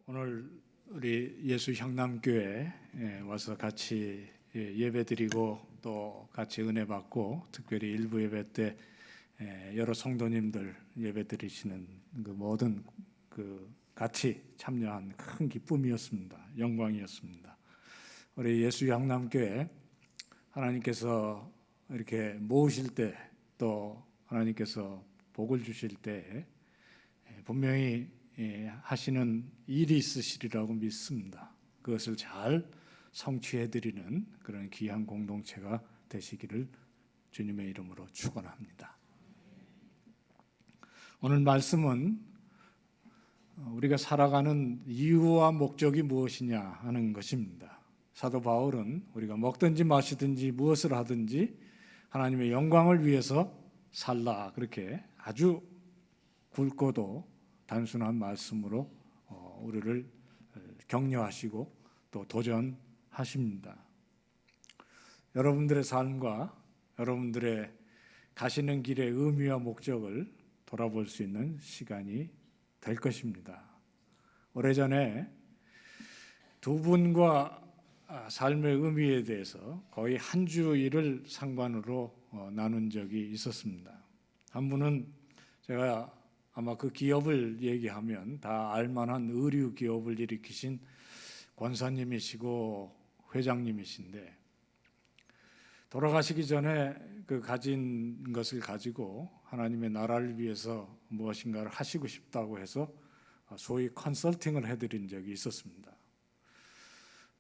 오늘 우리 예수 향남교회에 와서 같이 예배드리고 또 같이 은혜 받고 특별히 일부 예배 때 여러 성도님들 예배드리시는 그 모든 같이 참여한 큰 기쁨이었습니다. 영광이었습니다. 우리 예수 향남교회 하나님께서 이렇게 모으실 때 또 하나님께서 복을 주실 때 분명히 하시는 일이 있으시리라고 믿습니다. 그것을 잘 성취해드리는 그런 귀한 공동체가 되시기를 주님의 이름으로 축원합니다. 오늘 말씀은 우리가 살아가는 이유와 목적이 무엇이냐 하는 것입니다. 사도 바울은 우리가 먹든지 마시든지 무엇을 하든지 하나님의 영광을 위해서 살라 그렇게 아주 굵고도 단순한 말씀으로 우리를 격려하시고 또 도전하십니다. 여러분들의 삶과 여러분들의 가시는 길의 의미와 목적을 돌아볼 수 있는 시간이 될 것입니다. 오래전에 두 분과 삶의 의미에 대해서 거의 한 주일을 상반으로 나눈 적이 있었습니다. 한 분은 제가 아마 그 기업을 얘기하면 다 알만한 의류 기업을 일으키신 권사님이시고 회장님이신데 돌아가시기 전에 그 가진 것을 가지고 하나님의 나라를 위해서 무엇인가를 하시고 싶다고 해서 소위 컨설팅을 해드린 적이 있었습니다.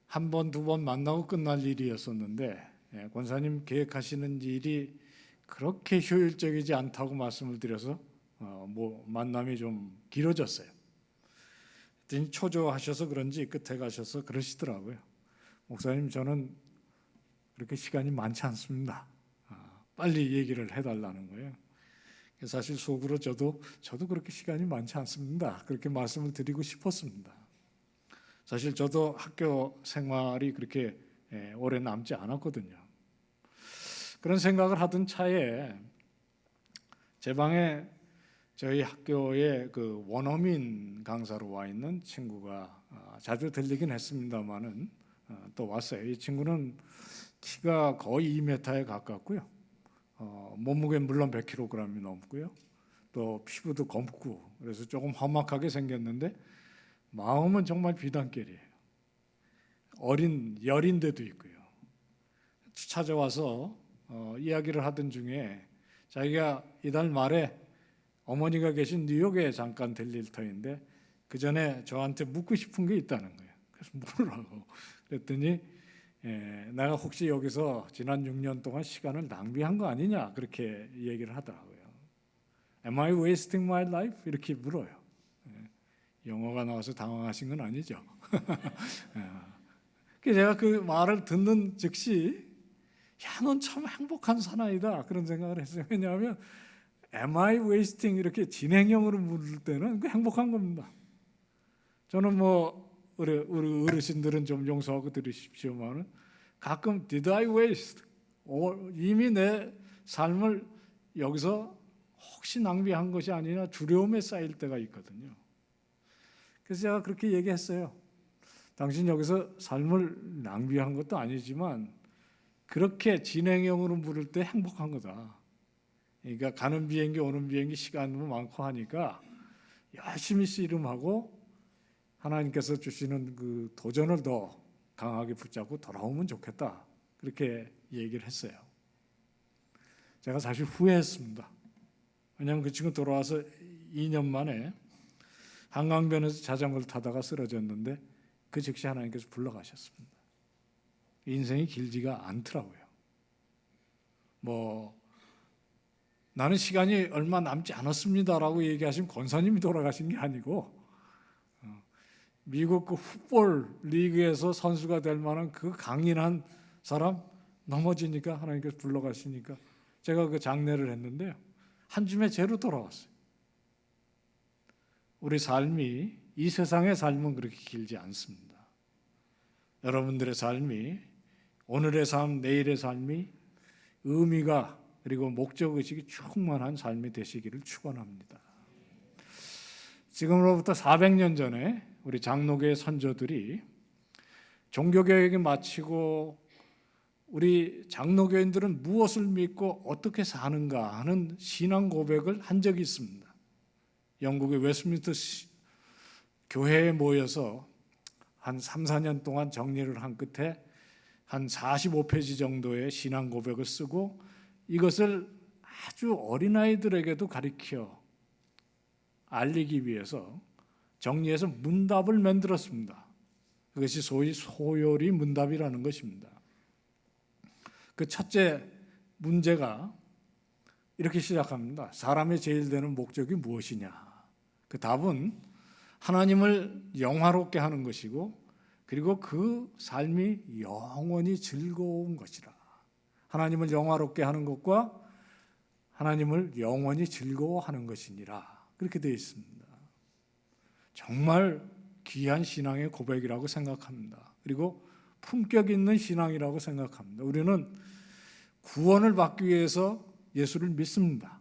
한 번, 두 번 만나고 끝날 일이었었는데 권사님 계획하시는 일이 그렇게 효율적이지 않다고 말씀을 드려서 만남이 좀 길어졌어요. 초조하셔서 그런지 끝에 가셔서 그러시더라고요. 목사님, 저는 그렇게 시간이 많지 않습니다. 빨리 얘기를 해달라는 거예요. 사실 속으로 저도 그렇게 시간이 많지 않습니다. 그렇게 말씀을 드리고 싶었습니다. 사실 저도 학교 생활이 그렇게 오래 남지 않았거든요. 그런 생각을 하던 차에 제 방에 저희 학교에 그 원어민 강사로 와 있는 친구가 자주 들리긴 했습니다만은 또 왔어요. 이 친구는 키가 거의 2m에 가깝고요. 몸무게는 물론 100kg이 넘고요. 또 피부도 검고 그래서 조금 험악하게 생겼는데 마음은 정말 비단결이에요. 어린 열인데도 있고요. 찾아와서 이야기를 하던 중에 자기가 이달 말에 어머니가 계신 뉴욕에 잠깐 들릴 터인데 그 전에 저한테 묻고 싶은 게 있다는 거예요. 그래서 물으라고 그랬더니 내가 혹시 여기서 지난 6년 동안 시간을 낭비한 거 아니냐 그렇게 얘기를 하더라고요. Am I wasting my life? 이렇게 물어요. 영어가 나와서 당황하신 건 아니죠. 제가 그 말을 듣는 즉시 넌 참 행복한 사나이다 그런 생각을 했어요. 왜냐하면 Am I wasting 이렇게 진행형으로 물을 때는 그 행복한 겁니다. 저는 우리 어르신들은 좀 용서하고 들으십시오만은 가끔 Did I waste? 이미 내 삶을 여기서 혹시 낭비한 것이 아니냐 두려움에 쌓일 때가 있거든요. 그래서 제가 그렇게 얘기했어요. 당신 여기서 삶을 낭비한 것도 아니지만 그렇게 진행형으로 물을 때 행복한 거다. 그러니까 가는 비행기 오는 비행기 시간도 많고 하니까 열심히 씨름하고 하나님께서 주시는 그 도전을 더 강하게 붙잡고 돌아오면 좋겠다. 그렇게 얘기를 했어요. 제가 사실 후회했습니다. 왜냐하면 그 친구 돌아와서 2년 만에 한강변에서 자전거를 타다가 쓰러졌는데 그 즉시 하나님께서 불러가셨습니다. 인생이 길지가 않더라고요. 나는 시간이 얼마 남지 않았습니다라고 얘기하신 권사님이 돌아가신 게 아니고 미국 그 풋볼 리그에서 선수가 될 만한 그 강인한 사람 넘어지니까 하나님께서 불러가시니까 제가 그 장례를 했는데요. 한 줌의 죄로 돌아왔어요. 우리 삶이 이 세상의 삶은 그렇게 길지 않습니다. 여러분들의 삶이 오늘의 삶, 내일의 삶이 의미가 그리고 목적의식이 충만한 삶이 되시기를 축원합니다. 지금으로부터 400년 전에 우리 장로교의 선조들이 종교개혁이 마치고 우리 장로교인들은 무엇을 믿고 어떻게 사는가 하는 신앙 고백을 한 적이 있습니다. 영국의 웨스트민스터 교회에 모여서 한 3, 4년 동안 정리를 한 끝에 한 45페이지 정도의 신앙 고백을 쓰고 이것을 아주 어린아이들에게도 가르쳐 알리기 위해서 정리해서 문답을 만들었습니다. 그것이 소위 소요리 문답이라는 것입니다. 그 첫째 문제가 이렇게 시작합니다. 사람의 제일 되는 목적이 무엇이냐? 그 답은 하나님을 영화롭게 하는 것이고 그리고 그 삶이 영원히 즐거운 것이라. 하나님을 영화롭게 하는 것과 하나님을 영원히 즐거워하는 것이니라. 그렇게 되어 있습니다. 정말 귀한 신앙의 고백이라고 생각합니다. 그리고 품격 있는 신앙이라고 생각합니다. 우리는 구원을 받기 위해서 예수를 믿습니다.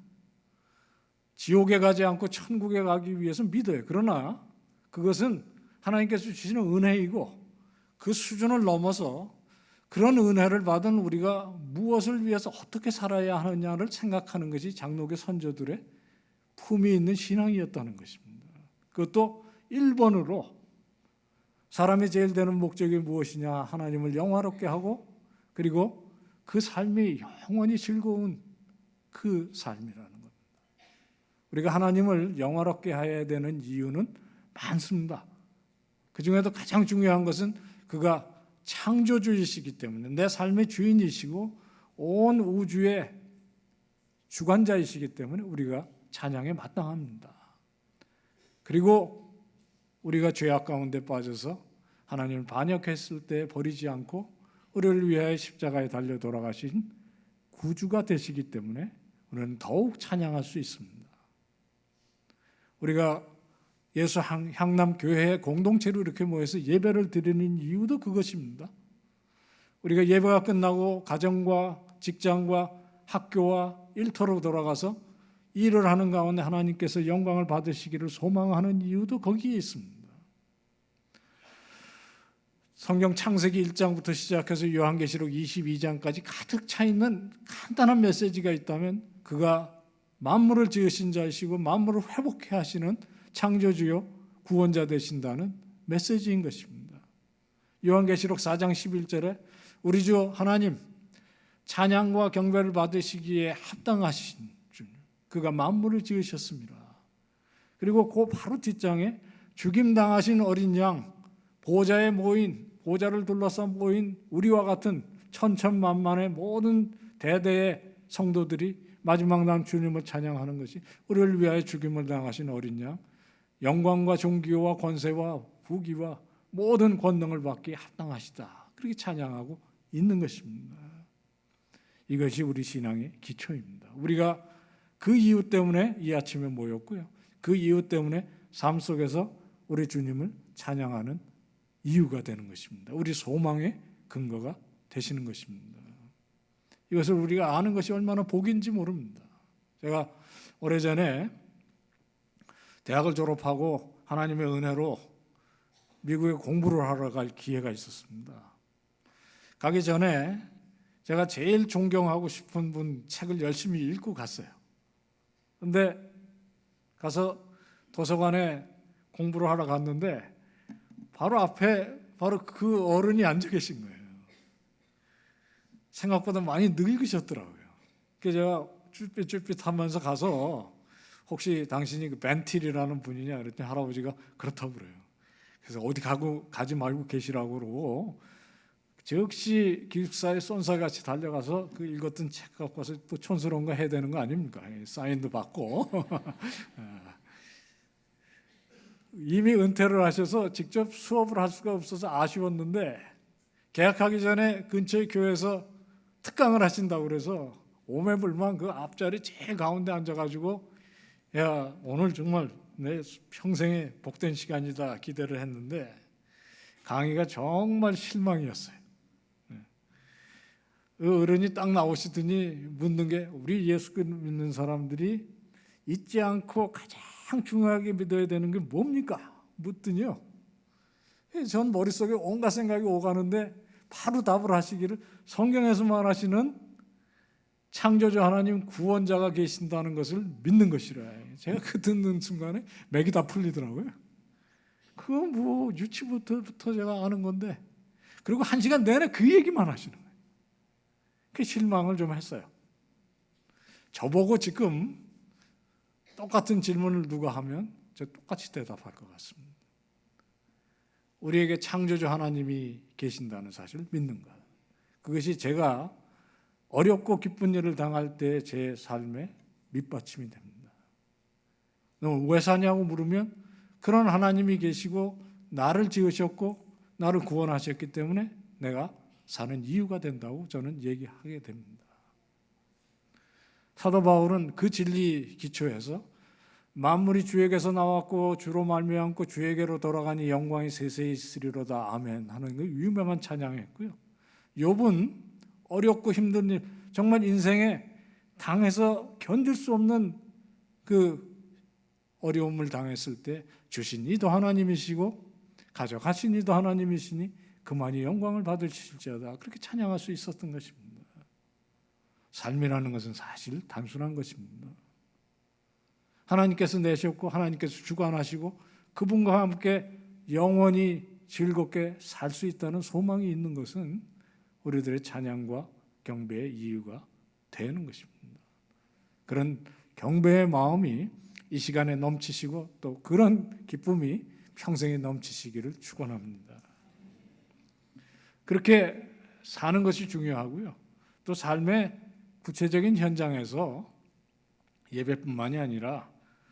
지옥에 가지 않고 천국에 가기 위해서 믿어요. 그러나 그것은 하나님께서 주시는 은혜이고 그 수준을 넘어서 그런 은혜를 받은 우리가 무엇을 위해서 어떻게 살아야 하느냐를 생각하는 것이 장로교 선조들의 품이 있는 신앙이었다는 것입니다. 그것도 1번으로 사람이 제일 되는 목적이 무엇이냐? 하나님을 영화롭게 하고 그리고 그 삶이 영원히 즐거운 그 삶이라는 겁니다. 우리가 하나님을 영화롭게 해야 되는 이유는 많습니다. 그 중에도 가장 중요한 것은 그가 창조주이시기 때문에 내 삶의 주인이시고 온 우주의 주관자이시기 때문에 우리가 찬양에 마땅합니다. 그리고 우리가 죄악 가운데 빠져서 하나님을 반역했을 때 버리지 않고 우리를 위하여 십자가에 달려 돌아가신 구주가 되시기 때문에 우리는 더욱 찬양할 수 있습니다. 우리가 예수 향남 교회의 공동체로 이렇게 모여서 예배를 드리는 이유도 그것입니다. 우리가 예배가 끝나고 가정과 직장과 학교와 일터로 돌아가서 일을 하는 가운데 하나님께서 영광을 받으시기를 소망하는 이유도 거기에 있습니다. 성경 창세기 1장부터 시작해서 요한계시록 22장까지 가득 차 있는 간단한 메시지가 있다면 그가 만물을 지으신 자이시고 만물을 회복해 하시는 창조주요 구원자 되신다는 메시지인 것입니다. 요한계시록 4장 11절에 우리 주 하나님 찬양과 경배를 받으시기에 합당하신 주 그가 만물을 지으셨습니다. 그리고 그 바로 뒷장에 죽임당하신 어린 양 보좌에 모인 보좌를 둘러싸 모인 우리와 같은 천천만만의 모든 대대의 성도들이 마지막 날 주님을 찬양하는 것이 우리를 위하여 죽임을 당하신 어린 양 영광과 존귀와 권세와 부귀와 모든 권능을 받기에 합당하시다. 그렇게 찬양하고 있는 것입니다. 이것이 우리 신앙의 기초입니다. 우리가 그 이유 때문에 이 아침에 모였고요. 그 이유 때문에 삶 속에서 우리 주님을 찬양하는 이유가 되는 것입니다. 우리 소망의 근거가 되시는 것입니다. 이것을 우리가 아는 것이 얼마나 복인지 모릅니다. 제가 오래전에 대학을 졸업하고 하나님의 은혜로 미국에 공부를 하러 갈 기회가 있었습니다. 가기 전에 제가 제일 존경하고 싶은 분 책을 열심히 읽고 갔어요. 근데 가서 도서관에 공부를 하러 갔는데 바로 앞에 바로 그 어른이 앉아 계신 거예요. 생각보다 많이 늙으셨더라고요. 그래서 제가 쭈삣쭈삣하면서 가서 혹시 당신이 그 벤틸이라는 분이냐 그랬더니 할아버지가 그렇다고 그래요. 그래서 어디 가지 말고 계시라고 그러고 즉시 기숙사에 쏜살같이 달려가서 그 읽었던 책 갖고 와서 또 촌스러운 거 해야 되는 거 아닙니까? 사인도 받고 이미 은퇴를 하셔서 직접 수업을 할 수가 없어서 아쉬웠는데 개학하기 전에 근처의 교회에서 특강을 하신다고 그래서 오매불만 그 앞자리 제일 가운데 앉아가지고 야 오늘 정말 내 평생에 복된 시간이다 기대를 했는데 강의가 정말 실망이었어요. 그 어른이 딱 나오시더니 묻는 게 우리 예수 믿는 사람들이 잊지 않고 가장 중요하게 믿어야 되는 게 뭡니까? 묻더니요. 전 머릿속에 온갖 생각이 오가는데 바로 답을 하시기를, 성경에서 말하시는 창조주 하나님 구원자가 계신다는 것을 믿는 것이라. 제가 그 듣는 순간에 맥이 다 풀리더라고요. 그거 뭐 유치부터 제가 아는 건데, 그리고 1시간 내내 그 얘기만 하시는 거예요. 그 실망을 좀 했어요. 저보고 지금 똑같은 질문을 누가 하면 저 똑같이 대답할 것 같습니다. 우리에게 창조주 하나님이 계신다는 사실을 믿는 것, 그것이 제가 어렵고 기쁜 일을 당할 때 제 삶의 밑받침이 됩니다. 왜 사냐고 물으면 그런 하나님이 계시고 나를 지으셨고 나를 구원하셨기 때문에 내가 사는 이유가 된다고 저는 얘기하게 됩니다. 사도 바울은 그 진리 기초에서 만물이 주에게서 나왔고 주로 말미암고 주에게로 돌아가니 영광이 세세히 있으리로다 아멘 하는 그 유명한 찬양했고요. 욥은 어렵고 힘든 일, 정말 인생에 당해서 견딜 수 없는 그 어려움을 당했을 때 주신 이도 하나님이시고 가져가신 이도 하나님이시니 그만이 영광을 받으실지어다, 그렇게 찬양할 수 있었던 것입니다. 삶이라는 것은 사실 단순한 것입니다. 하나님께서 내셨고 하나님께서 주관하시고 그분과 함께 영원히 즐겁게 살 수 있다는 소망이 있는 것은 우리들의 찬양과 경배의 이유가 되는 것입니다. 그런 경배의 마음이 이 시간에 넘치시고 또 그런 기쁨이 평생에 넘치시기를 축원합니다. 그렇게 사는 것이 중요하고요. 또 삶의 구체적인 현장에서 예배뿐만이 아니라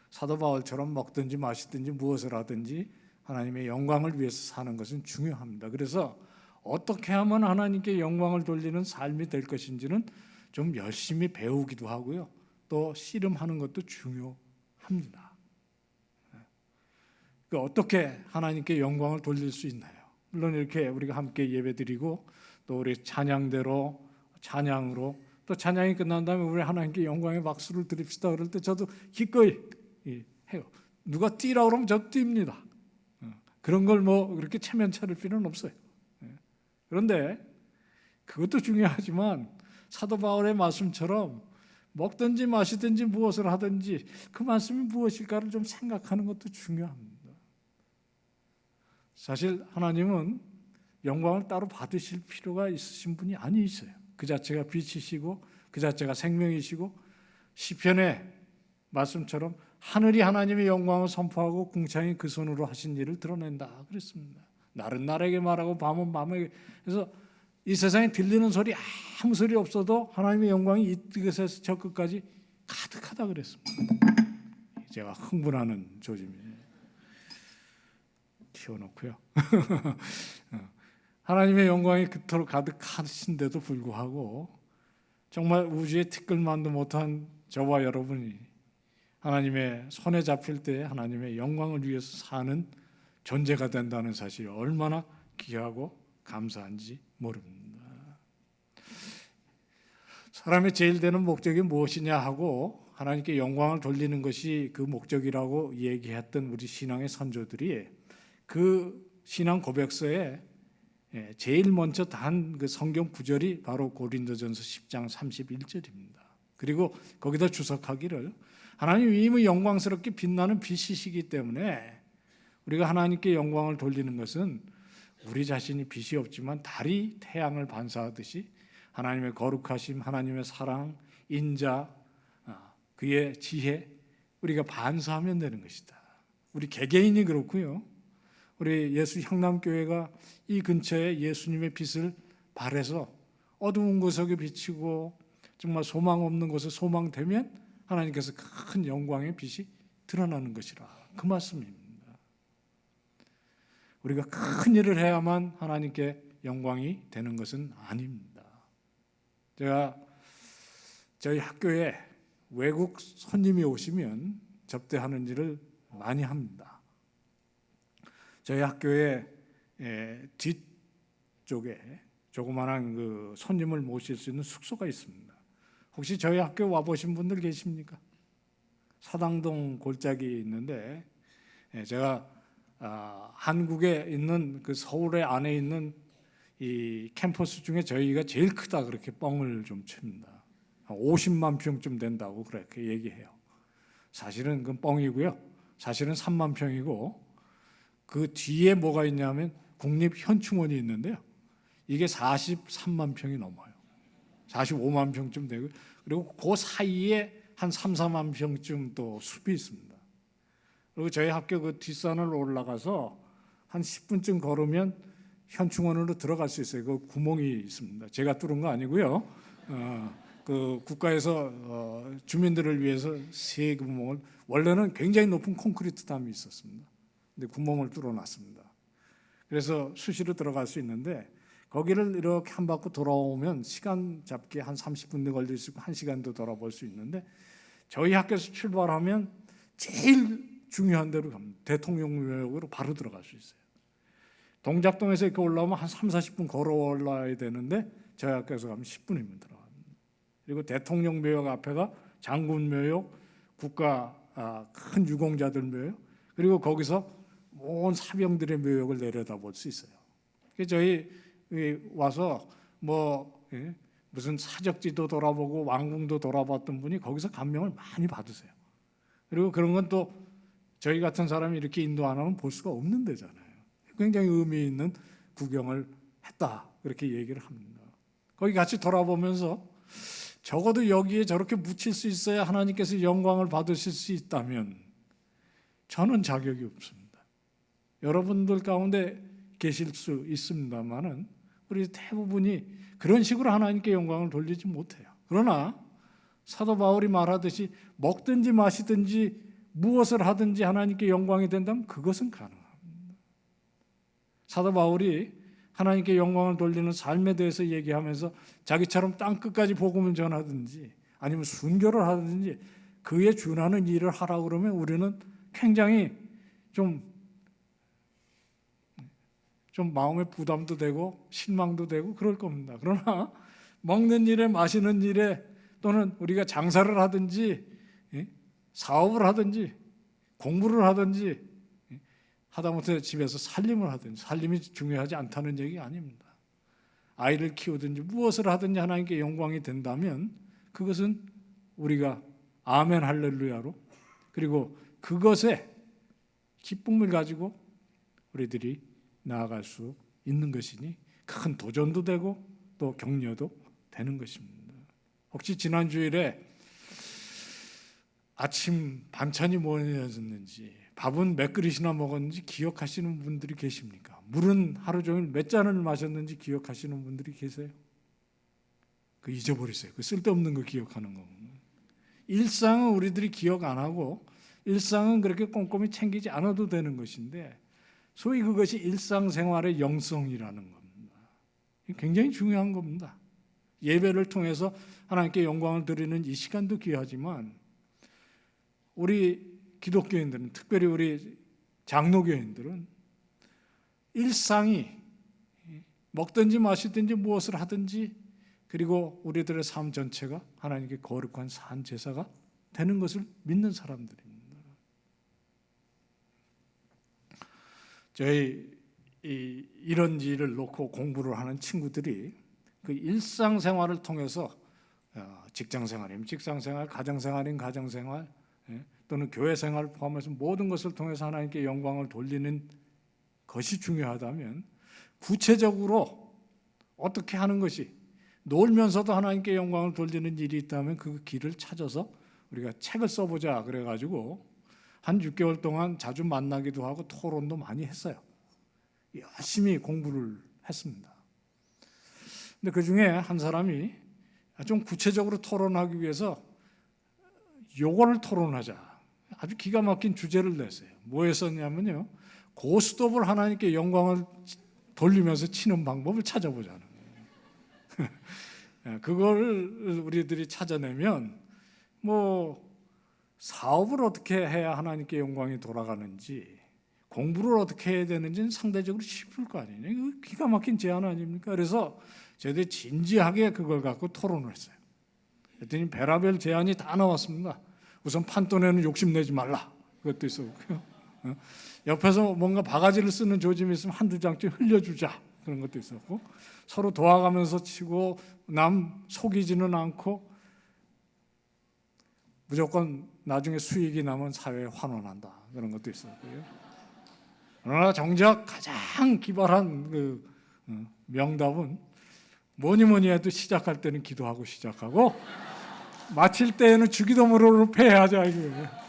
사도 바울처럼 먹든지 마시든지 무엇을 하든지 하나님의 영광을 위해서 사는 것은 중요합니다. 그래서 어떻게 하면 하나님께 영광을 돌리는 삶이 될 것인지는 좀 열심히 배우기도 하고요. 또 씨름하는 것도 중요합니다. 어떻게 하나님께 영광을 돌릴 수 있나요? 물론 이렇게 우리가 함께 예배드리고 또 우리 찬양대로 찬양으로 또 찬양이 끝난 다음에 우리 하나님께 영광의 박수를 드립시다 그럴 때 저도 기꺼이 해요. 누가 뛰라고 그러면 저 뜁니다. 그런 걸 뭐 그렇게 체면 차릴 필요는 없어요. 그런데 그것도 중요하지만 사도 바울의 말씀처럼 먹든지 마시든지 무엇을 하든지 그 말씀이 무엇일까를 좀 생각하는 것도 중요합니다. 사실 하나님은 영광을 따로 받으실 필요가 있으신 분이 아니세요. 그 자체가 빛이시고 그 자체가 생명이시고 시편의 말씀처럼 하늘이 하나님의 영광을 선포하고 궁창이 그 손으로 하신 일을 드러낸다 그랬습니다. 날은 날에게 말하고 밤은 밤에게. 그래서 이 세상에 들리는 소리 아무 소리 없어도 하나님의 영광이 이 끝에서 저 끝까지 가득하다 그랬습니다. 제가 흥분하는 조짐이에요. 튀어놓고요. 하나님의 영광이 그토록 가득하신데도 불구하고 정말 우주의 티끌만도 못한 저와 여러분이 하나님의 손에 잡힐 때 하나님의 영광을 위해서 사는 존재가 된다는 사실이 얼마나 귀하고 감사한지 모릅니다. 사람의 제일 되는 목적이 무엇이냐 하고 하나님께 영광을 돌리는 것이 그 목적이라고 얘기했던 우리 신앙의 선조들이 그 신앙 고백서에 제일 먼저 단 그 성경 구절이 바로 고린도전서 10장 31절입니다. 그리고 거기다 주석하기를 하나님 이미 영광스럽게 빛나는 빛이시기 때문에 우리가 하나님께 영광을 돌리는 것은 우리 자신이 빛이 없지만 달이 태양을 반사하듯이 하나님의 거룩하심, 하나님의 사랑, 인자, 그의 지혜 우리가 반사하면 되는 것이다. 우리 개개인이 그렇고요. 우리 예수 향남교회가 이 근처에 예수님의 빛을 발해서 어두운 구석에 비치고 정말 소망 없는 곳에 소망되면 하나님께서 큰 영광의 빛이 드러나는 것이라 그 말씀입니다. 우리가 큰 일을 해야만 하나님께 영광이 되는 것은 아닙니다. 제가 저희 학교에 외국 손님이 오시면 접대하는 일을 많이 합니다. 저희 학교의 뒤쪽에 조그마한 그 손님을 모실 수 있는 숙소가 있습니다. 혹시 저희 학교 와보신 분들 계십니까? 사당동 골짜기에 있는데 제가 한국에 있는 그 서울에 안에 있는 이 캠퍼스 중에 저희가 제일 크다 그렇게 뻥을 좀 칩니다. 50만 평쯤 된다고 그렇게 얘기해요. 사실은 그건 뻥이고요. 사실은 3만 평이고 그 뒤에 뭐가 있냐면 국립현충원이 있는데요. 이게 43만 평이 넘어요. 45만 평쯤 되고 그리고 그 사이에 한 3, 4만 평쯤 또 숲이 있습니다. 그리고 저희 학교 그 뒷산을 올라가서 한 10분쯤 걸으면 현충원으로 들어갈 수 있어요. 그 구멍이 있습니다. 제가 뚫은 거 아니고요. 그 국가에서 주민들을 위해서 세 구멍을 원래는 굉장히 높은 콘크리트 담이 있었습니다. 근데 구멍을 뚫어놨습니다. 그래서 수시로 들어갈 수 있는데 거기를 이렇게 한 바퀴 돌아오면 시간 잡기 한 30분도 걸릴 수 있고 1시간도 돌아볼 수 있는데 저희 학교에서 출발하면 제일 중요한 데로 갑니다. 대통령묘역으로 바로 들어갈 수 있어요. 동작동에서 이렇게 올라오면 한 3, 40분 걸어 올라야 되는데 저희 학교에서 가면 10분이면 들어갑니다. 그리고 대통령묘역 앞에가 장군묘역, 국가 큰 유공자들 묘역, 그리고 거기서 온 사병들의 묘역을 내려다볼 수 있어요. 저희 와서 무슨 사적지도 돌아보고 왕궁도 돌아봤던 분이 거기서 감명을 많이 받으세요. 그리고 그런 건 또 저희 같은 사람이 이렇게 인도 안 하면 볼 수가 없는 데잖아요. 굉장히 의미 있는 구경을 했다 그렇게 얘기를 합니다. 거기 같이 돌아보면서 적어도 여기에 저렇게 묻힐 수 있어야 하나님께서 영광을 받으실 수 있다면 저는 자격이 없습니다. 여러분들 가운데 계실 수 있습니다만은 우리 대부분이 그런 식으로 하나님께 영광을 돌리지 못해요. 그러나 사도 바울이 말하듯이 먹든지 마시든지 무엇을 하든지 하나님께 영광이 된다면 그것은 가능합니다. 사도 바울이 하나님께 영광을 돌리는 삶에 대해서 얘기하면서 자기처럼 땅 끝까지 복음을 전하든지 아니면 순교를 하든지 그에 준하는 일을 하라고 그러면 우리는 굉장히 좀 마음의 부담도 되고 실망도 되고 그럴 겁니다. 그러나 먹는 일에 마시는 일에 또는 우리가 장사를 하든지 사업을 하든지 공부를 하든지 하다못해 집에서 살림을 하든지 살림이 중요하지 않다는 얘기 아닙니다. 아이를 키우든지 무엇을 하든지 하나님께 영광이 된다면 그것은 우리가 아멘 할렐루야로 그리고 그것에 기쁨을 가지고 우리들이 나아갈 수 있는 것이니 큰 도전도 되고 또 격려도 되는 것입니다. 혹시 지난 주일에 아침 반찬이 뭐였는지 밥은 몇 그릇이나 먹었는지 기억하시는 분들이 계십니까? 물은 하루 종일 몇 잔을 마셨는지 기억하시는 분들이 계세요? 그 잊어버리세요. 그 쓸데없는 거 기억하는 거. 일상은 우리들이 기억 안 하고 일상은 그렇게 꼼꼼히 챙기지 않아도 되는 것인데 소위 그것이 일상생활의 영성이라는 겁니다. 굉장히 중요한 겁니다. 예배를 통해서 하나님께 영광을 드리는 이 시간도 귀하지만 우리 기독교인들은 특별히 우리 장로교인들은 일상이 먹든지 마시든지 무엇을 하든지 그리고 우리들의 삶 전체가 하나님께 거룩한 산 제사가 되는 것을 믿는 사람들입니다. 저희 이런 일을 놓고 공부를 하는 친구들이 그 일상생활을 통해서 직장생활이면 직장생활, 가정생활이면 가정생활 또는 교회생활을 포함해서 모든 것을 통해서 하나님께 영광을 돌리는 것이 중요하다면 구체적으로 어떻게 하는 것이 놀면서도 하나님께 영광을 돌리는 일이 있다면 그 길을 찾아서 우리가 책을 써보자 그래가지고 한 6개월 동안 자주 만나기도 하고 토론도 많이 했어요. 열심히 공부를 했습니다. 근데 그 중에 한 사람이 좀 구체적으로 토론하기 위해서 요거를 토론하자. 아주 기가 막힌 주제를 냈어요. 뭐였었냐면요. 고스톱을 하나님께 영광을 돌리면서 치는 방법을 찾아보자는 거예요. 그걸 우리들이 찾아내면 사업을 어떻게 해야 하나님께 영광이 돌아가는지 공부를 어떻게 해야 되는지는 상대적으로 쉽을 거 아니에요. 이거 기가 막힌 제안 아닙니까? 그래서 저희들이 진지하게 그걸 갖고 토론을 했어요. 그랬더니 별의별 제안이 다 나왔습니다. 우선 판돈에는 욕심내지 말라. 그것도 있었고요. 옆에서 뭔가 바가지를 쓰는 조짐이 있으면 한두 장씩 흘려주자, 그런 것도 있었고, 서로 도와가면서 치고 남 속이지는 않고 무조건 나중에 수익이 나면 사회에 환원한다, 그런 것도 있었고요. 그러나 정작 가장 기발한 그 명답은 뭐니 해도 시작할 때는 기도하고 시작하고 마칠 때에는 주기도문으로 패하자, 이거예요.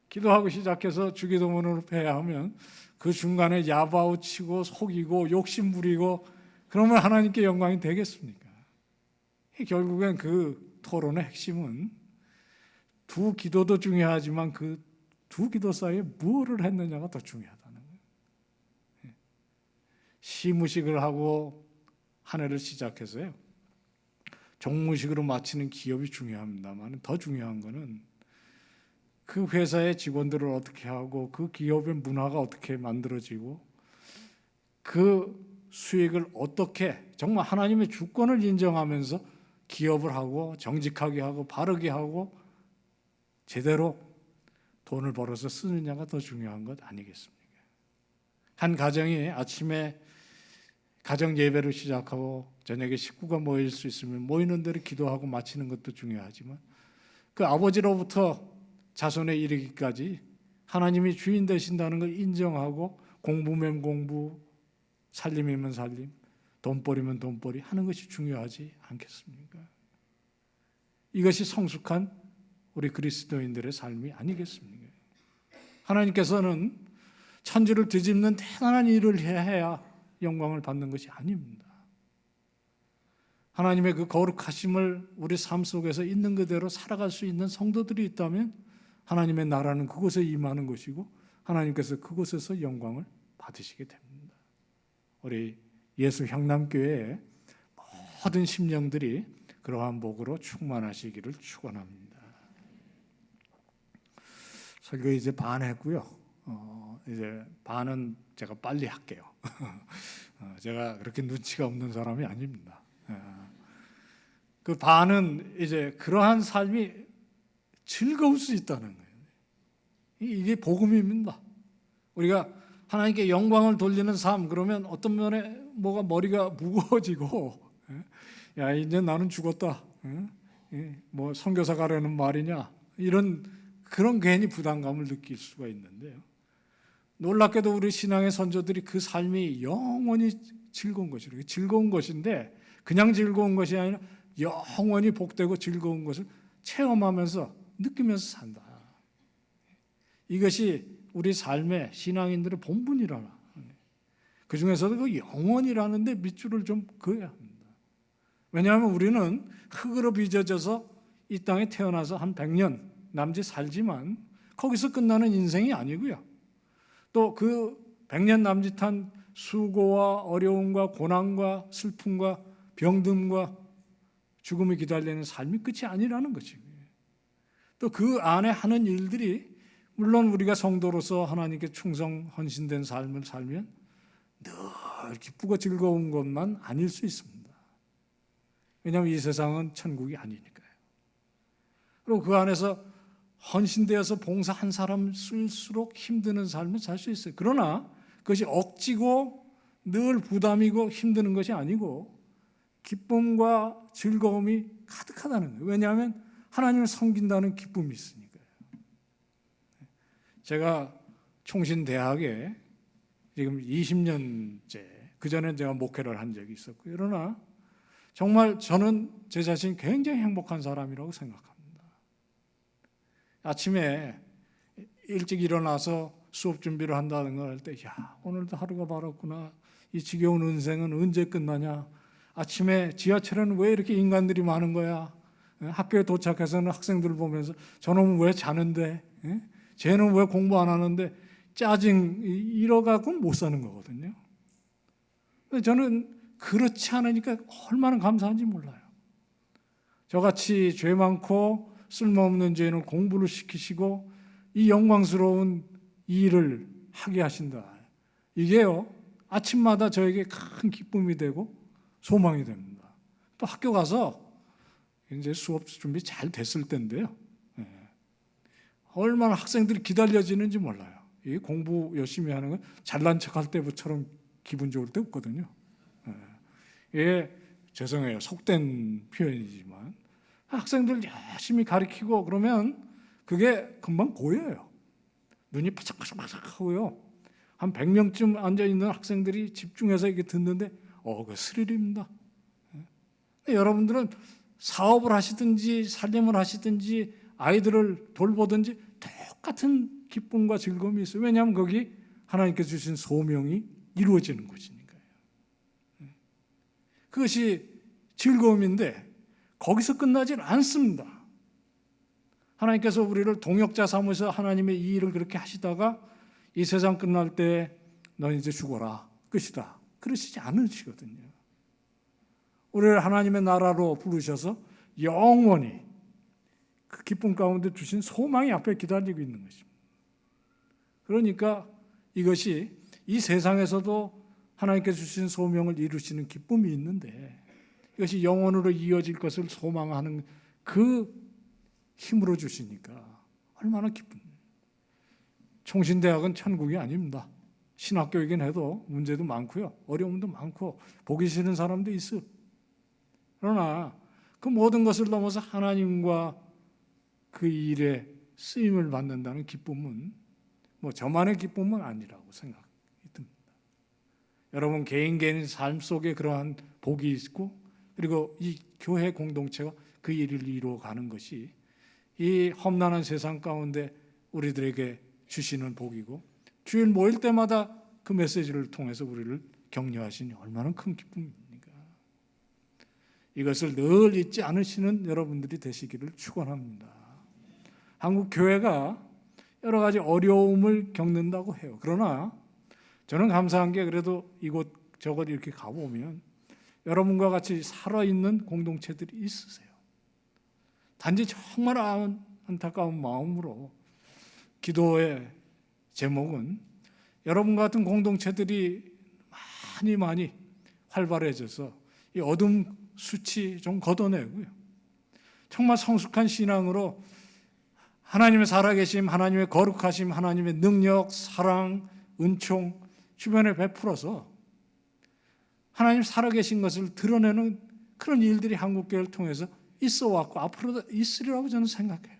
기도하고 시작해서 주기도문으로 패하면 그 중간에 야바우 치고 속이고 욕심 부리고 그러면 하나님께 영광이 되겠습니까? 결국엔 그 토론의 핵심은 두 기도도 중요하지만 그 두 기도 사이에 무엇을 했느냐가 더 중요하다는 거예요. 시무식을 하고 한 해를 시작해서요, 종무식으로 마치는 기업이 중요합니다만 더 중요한 거는 그 회사의 직원들을 어떻게 하고 그 기업의 문화가 어떻게 만들어지고 그 수익을 어떻게 정말 하나님의 주권을 인정하면서 기업을 하고 정직하게 하고 바르게 하고 제대로 돈을 벌어서 쓰느냐가 더 중요한 것 아니겠습니까? 한 가정이 아침에 가정 예배를 시작하고 저녁에 식구가 모일 수 있으면 모이는 대로 기도하고 마치는 것도 중요하지만 그 아버지로부터 자손에 이르기까지 하나님이 주인 되신다는 걸 인정하고 공부면 공부, 살림이면 살림, 돈벌이면 돈벌이 하는 것이 중요하지 않겠습니까? 이것이 성숙한 우리 그리스도인들의 삶이 아니겠습니까? 하나님께서는 천지를 뒤집는 대단한 일을 해야 영광을 받는 것이 아닙니다. 하나님의 그 거룩하심을 우리 삶 속에서 있는 그대로 살아갈 수 있는 성도들이 있다면 하나님의 나라는 그곳에 임하는 것이고 하나님께서 그곳에서 영광을 받으시게 됩니다. 우리 예수 향남교회의 모든 심령들이 그러한 복으로 충만하시기를 축원합니다. 설교 이제 반 했고요. 이제 반은 제가 빨리 할게요. 제가 그렇게 눈치가 없는 사람이 아닙니다. 그 반은 이제 그러한 삶이 즐거울 수 있다는 거예요. 이게 복음입니다. 우리가 하나님께 영광을 돌리는 삶, 그러면 어떤 면에 뭐가 머리가 무거워지고, 야 이제 나는 죽었다, 뭐 선교사 가려는 말이냐, 그런 괜히 부담감을 느낄 수가 있는데요. 놀랍게도 우리 신앙의 선조들이 그 삶이 영원히 즐거운 것이래요. 즐거운 것인데 그냥 즐거운 것이 아니라 영원히 복되고 즐거운 것을 체험하면서 느끼면서 산다. 이것이 우리 삶의 신앙인들의 본분이라. 그 중에서도 그 영원이라는 데 밑줄을 좀 그어야 합니다. 왜냐하면 우리는 흙으로 빚어져서 이 땅에 태어나서 한 100년 남짓 살지만 거기서 끝나는 인생이 아니고요. 또 그 100년 남짓한 수고와 어려움과 고난과 슬픔과 병듦과 죽음이 기다리는 삶이 끝이 아니라는 것이고요. 또 그 안에 하는 일들이 물론 우리가 성도로서 하나님께 충성 헌신된 삶을 살면 늘 기쁘고 즐거운 것만 아닐 수 있습니다. 왜냐하면 이 세상은 천국이 아니니까요. 그리고 그 안에서 헌신되어서 봉사한 사람 쓸수록 힘드는 삶을 살 수 있어요. 그러나 그것이 억지고 늘 부담이고 힘드는 것이 아니고 기쁨과 즐거움이 가득하다는 거예요. 왜냐하면 하나님을 섬긴다는 기쁨이 있으니까요. 제가 총신대학에 지금 20년째, 그전엔 제가 목회를 한 적이 있었고요. 그러나 정말 저는 제 자신이 굉장히 행복한 사람이라고 생각합니다. 아침에 일찍 일어나서 수업 준비를 한다는 걸 할 때, 야, 오늘도 하루가 멀었구나. 이 지겨운 인생은 언제 끝나냐. 아침에 지하철에는 왜 이렇게 인간들이 많은 거야. 학교에 도착해서는 학생들을 보면서 저놈은 왜 자는데, 쟤는 왜 공부 안 하는데 짜증 이러갖고는 못 사는 거거든요. 저는 그렇지 않으니까 얼마나 감사한지 몰라요. 저같이 죄 많고 쓸모없는 죄인을 공부를 시키시고 이 영광스러운 일을 하게 하신다. 이게요, 아침마다 저에게 큰 기쁨이 되고 소망이 됩니다. 또 학교 가서 이제 수업 준비 잘 됐을 때인데요. 얼마나 학생들이 기다려지는지 몰라요. 이 공부 열심히 하는 건 잘난 척할 때처럼 기분 좋을 때 없거든요. 예, 죄송해요. 속된 표현이지만 학생들 열심히 가르치고 그러면 그게 금방 고여요. 눈이 바삭바삭바삭하고요. 한 100명쯤 앉아있는 학생들이 집중해서 이게 듣는데 그 스릴입니다. 여러분들은 사업을 하시든지 살림을 하시든지 아이들을 돌보든지 똑같은 기쁨과 즐거움이 있어요. 왜냐하면 거기 하나님께서 주신 소명이 이루어지는 곳이니까요. 그것이 즐거움인데 거기서 끝나질 않습니다. 하나님께서 우리를 동역자 삼으셔서 하나님의 이 일을 그렇게 하시다가 이 세상 끝날 때 너 이제 죽어라 끝이다 그러시지 않으시거든요. 우리를 하나님의 나라로 부르셔서 영원히 그 기쁨 가운데 주신 소망이 앞에 기다리고 있는 것입니다. 그러니까 이것이 이 세상에서도 하나님께서 주신 소명을 이루시는 기쁨이 있는데 이것이 영원으로 이어질 것을 소망하는 그 힘으로 주시니까 얼마나 기쁩니다. 총신대학은 천국이 아닙니다. 신학교이긴 해도 문제도 많고요. 어려움도 많고 보기 싫은 사람도 있어요. 그러나 그 모든 것을 넘어서 하나님과 그 일에 쓰임을 받는다는 기쁨은 뭐 저만의 기쁨은 아니라고 생각이 듭니다. 여러분 개인 삶 속에 그러한 복이 있고 그리고 이 교회 공동체가 그 일을 이루어가는 것이 이 험난한 세상 가운데 우리들에게 주시는 복이고 주일 모일 때마다 그 메시지를 통해서 우리를 격려하시니 얼마나 큰 기쁨입니까? 이것을 늘 잊지 않으시는 여러분들이 되시기를 축원합니다. 한국 교회가 여러 가지 어려움을 겪는다고 해요. 그러나 저는 감사한 게 그래도 이곳 저곳 이렇게 가보면 여러분과 같이 살아있는 공동체들이 있으세요. 단지 정말 안타까운 마음으로 기도의 제목은 여러분 같은 공동체들이 많이 활발해져서 이 어둠 수치 좀 걷어내고요. 정말 성숙한 신앙으로 하나님의 살아계심, 하나님의 거룩하심, 하나님의 능력, 사랑, 은총 주변에 베풀어서 하나님 살아계신 것을 드러내는 그런 일들이 한국교회를 통해서 있어 왔고 앞으로도 있으리라고 저는 생각해요.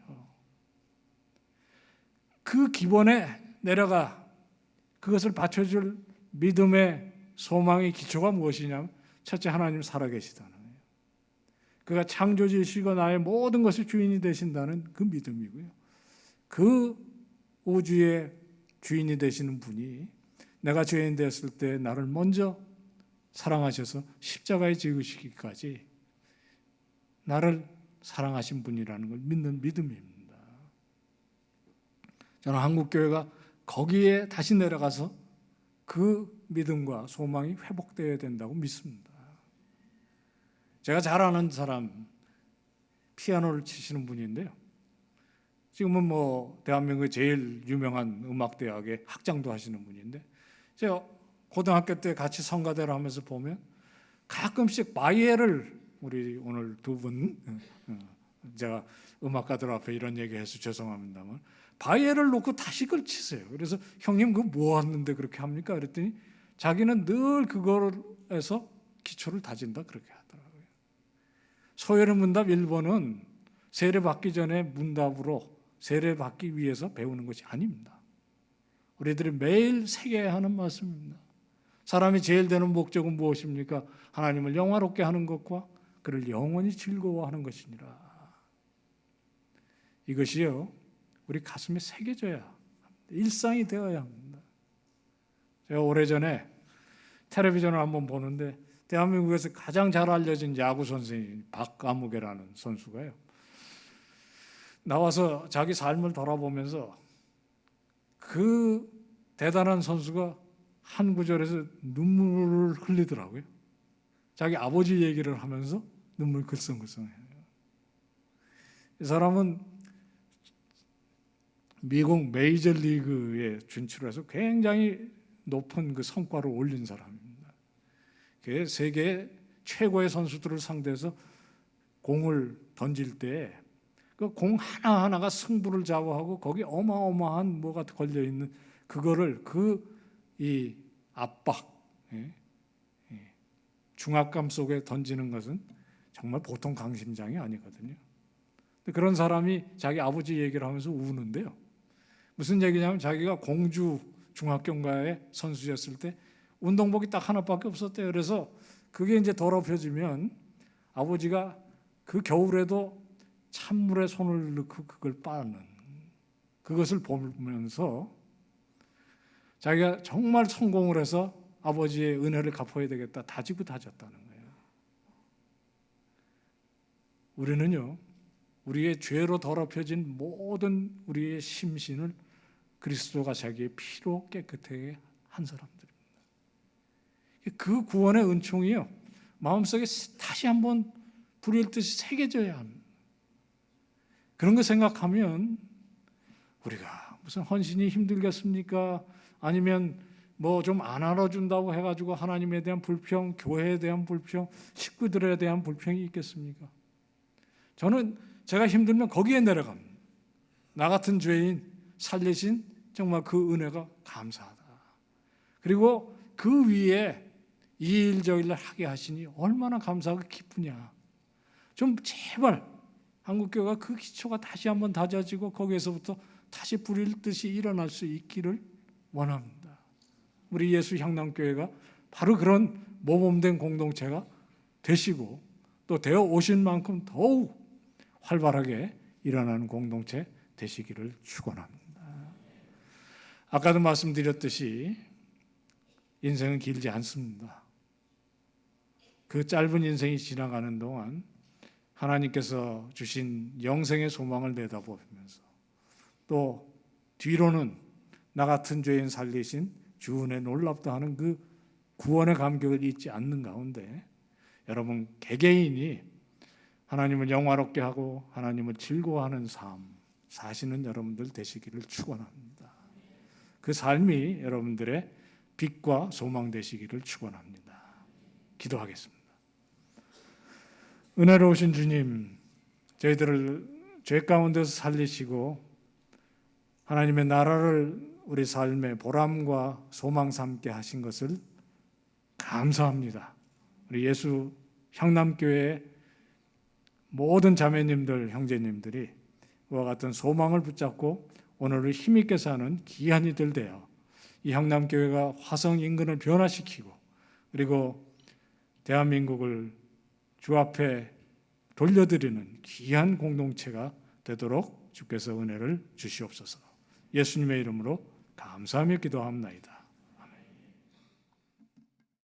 그 기본에 내려가 그것을 받쳐줄 믿음의 소망의 기초가 무엇이냐면 첫째 하나님 살아계시다는 거예요. 그가 창조주이시고 나의 모든 것의 주인이 되신다는 그 믿음이고요. 그 우주의 주인이 되시는 분이 내가 죄인 되었을 때 나를 먼저 사랑하셔서 십자가에 지으시기까지 나를 사랑하신 분이라는 걸 믿는 믿음입니다. 저는 한국교회가 거기에 다시 내려가서 그 믿음과 소망이 회복되어야 된다고 믿습니다. 제가 잘 아는 사람 피아노를 치시는 분인데요. 지금은 뭐 대한민국의 제일 유명한 음악대학의 학장도 하시는 분인데 제가 고등학교 때 같이 성가대를 하면서 보면 가끔씩 바이엘을 우리 오늘 두 분 제가 음악가들 앞에 이런 얘기해서 죄송합니다만 바이엘을 놓고 다시글 치세요. 그래서 형님 그거 뭐 하는데 그렇게 합니까? 그랬더니 자기는 늘 그거에서 기초를 다진다 그렇게 하더라고요. 소열의 문답 1번은 세례받기 전에 문답으로 세례받기 위해서 배우는 것이 아닙니다. 우리들이 매일 새겨야 하는 말씀입니다. 사람이 제일 되는 목적은 무엇입니까? 하나님을 영화롭게 하는 것과 그를 영원히 즐거워하는 것이니라. 이것이요 우리 가슴에 새겨져야 합니다. 일상이 되어야 합니다. 제가 오래전에 텔레비전을 한번 보는데 대한민국에서 가장 잘 알려진 야구 선수인 박아무개라는 선수가요 나와서 자기 삶을 돌아보면서 그 대단한 선수가 한 구절에서 눈물을 흘리더라고요. 자기 아버지 얘기를 하면서 눈물 글썽글썽해요. 이 사람은 미국 메이저리그에 진출해서 굉장히 높은 그 성과를 올린 사람입니다. 세계 최고의 선수들을 상대해서 공을 던질 때 그 공 하나하나가 승부를 좌우하고 거기 어마어마한 뭐가 걸려 있는 그거를 이 압박, 중압감 속에 던지는 것은 정말 보통 강심장이 아니거든요. 그런 사람이 자기 아버지 얘기를 하면서 우는데요. 무슨 얘기냐면 자기가 공주 중학교인가에 선수였을 때 운동복이 딱 하나밖에 없었대요. 그래서 그게 이제 더럽혀지면 아버지가 그 겨울에도 찬물에 손을 넣고 그걸 빠는 그것을 보면서 자기가 정말 성공을 해서 아버지의 은혜를 갚아야 되겠다 다지고 다졌다는 거예요. 우리는요, 우리의 죄로 더럽혀진 모든 우리의 심신을 그리스도가 자기의 피로 깨끗하게 한 사람들입니다. 그 구원의 은총이요, 마음속에 다시 한번 불일 듯이 새겨져야 합니다. 그런 거 생각하면 우리가 무슨 헌신이 힘들겠습니까? 아니면 뭐 좀 안 알아준다고 해가지고 하나님에 대한 불평, 교회에 대한 불평, 식구들에 대한 불평이 있겠습니까? 저는 제가 힘들면 거기에 내려갑니다. 나 같은 죄인 살리신 정말 그 은혜가 감사하다. 그리고 그 위에 이 일 저 일을 하게 하시니 얼마나 감사하고 기쁘냐. 좀 제발 한국교회가 그 기초가 다시 한번 다져지고 거기에서부터 다시 불일 듯이 일어날 수 있기를 원합니다. 우리 예수 향남교회가 바로 그런 모범된 공동체가 되시고 또 되어 오신 만큼 더욱 활발하게 일어나는 공동체 되시기를 축원합니다. 아까도 말씀드렸듯이 인생은 길지 않습니다. 그 짧은 인생이 지나가는 동안 하나님께서 주신 영생의 소망을 내다보면서 또 뒤로는 나 같은 죄인 살리신 주 은혜 놀랍다 하는 그 구원의 감격을 잊지 않는 가운데 여러분 개개인이 하나님을 영화롭게 하고 하나님을 즐거워하는 삶 사시는 여러분들 되시기를 축원합니다. 그 삶이 여러분들의 빛과 소망 되시기를 축원합니다. 기도하겠습니다. 은혜로우신 주님, 저희들을 죄 가운데서 살리시고 하나님의 나라를 우리 삶의 보람과 소망 삼게 하신 것을 감사합니다. 우리 예수 향남교회의 모든 자매님들, 형제님들이 그와 같은 소망을 붙잡고 오늘을 힘있게 사는 귀한 이들 되어 이 향남교회가 화성 인근을 변화시키고 그리고 대한민국을 주 앞에 돌려드리는 귀한 공동체가 되도록 주께서 은혜를 주시옵소서. 예수님의 이름으로 감사하며 기도합나이다.